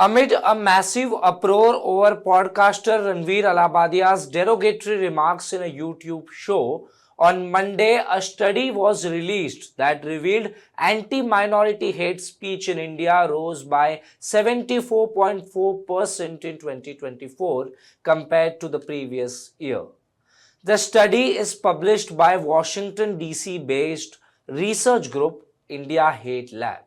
Amid a massive uproar over podcaster Ranveer Alabadia's derogatory remarks in a YouTube show, on Monday a study was released that revealed anti-minority hate speech in India rose by 74.4% in 2024 compared to the previous year. The study is published by Washington, D.C. based research group India Hate Lab.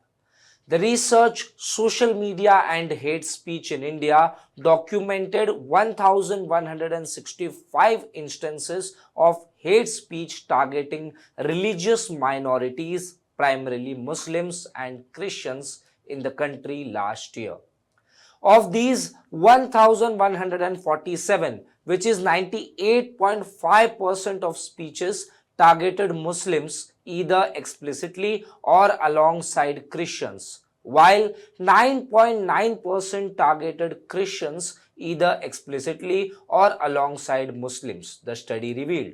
The research, Social Media and Hate Speech in India documented 1,165 instances of hate speech targeting religious minorities, primarily Muslims and Christians, in the country last year. Of these, 1,147, which is 98.5% of speeches, targeted Muslims either explicitly or alongside Christians, while 9.9% targeted Christians either explicitly or alongside Muslims, the study revealed.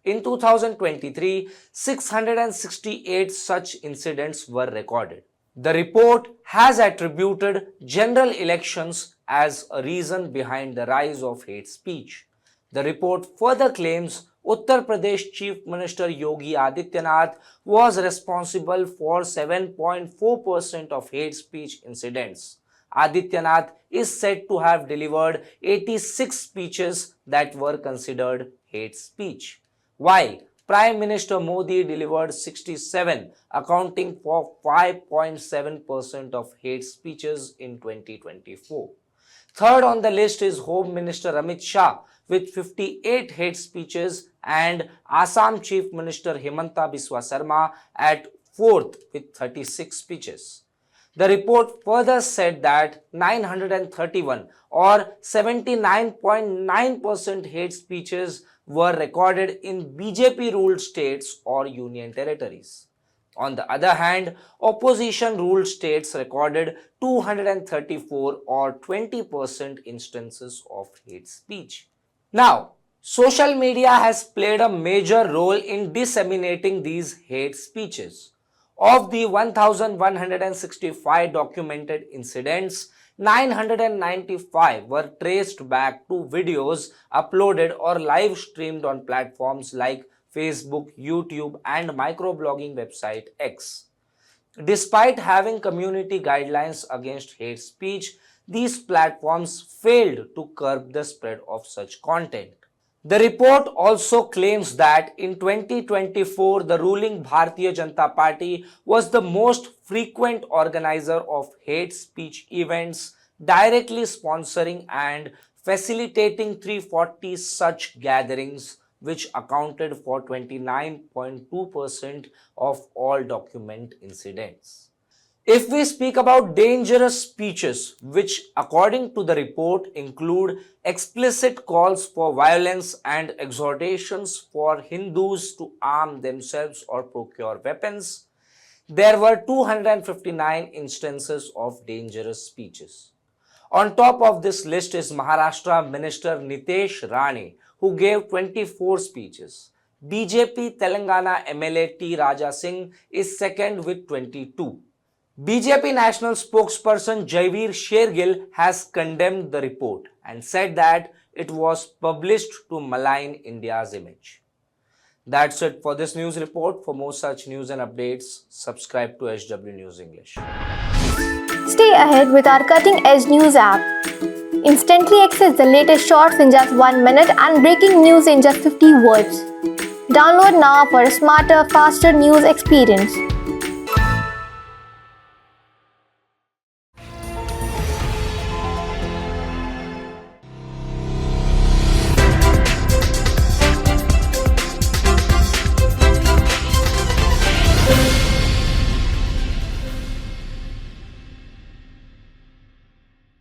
In 2023, 668 such incidents were recorded. The report has attributed general elections as a reason behind the rise of hate speech. The report further claims Uttar Pradesh Chief Minister Yogi Adityanath was responsible for 7.4% of hate speech incidents. Adityanath is said to have delivered 86 speeches that were considered hate speech, while Prime Minister Modi delivered 67, accounting for 5.7% of hate speeches in 2024. Third on the list is Home Minister Amit Shah with 58 hate speeches and Assam Chief Minister Himanta Biswa Sarma at fourth with 36 speeches. The report further said that 931 or 79.9% hate speeches were recorded in BJP-ruled states or union territories. On the other hand, opposition-ruled states recorded 234 or 20% instances of hate speech. Now, social media has played a major role in disseminating these hate speeches. Of the 1,165 documented incidents, 995 were traced back to videos uploaded or live streamed on platforms like Facebook, YouTube, and microblogging website X. Despite having community guidelines against hate speech, these platforms failed to curb the spread of such content. The report also claims that in 2024, the ruling Bharatiya Janata Party was the most frequent organizer of hate speech events, directly sponsoring and facilitating 340 such gatherings, which accounted for 29.2% of all documented incidents. If we speak about dangerous speeches, which according to the report include explicit calls for violence and exhortations for Hindus to arm themselves or procure weapons, there were 259 instances of dangerous speeches. On top of this list is Maharashtra Minister Nitesh Rane, who gave 24 speeches. BJP Telangana MLA T. Raja Singh is second with 22. BJP national spokesperson Jaivir Shergill has condemned the report and said that it was published to malign India's image. That's it for this news report. For more such news and updates, subscribe to HW News English. Stay ahead with our cutting-edge news app. Instantly access the latest shorts in just 1 minute and breaking news in just 50 words. Download now for a smarter, faster news experience.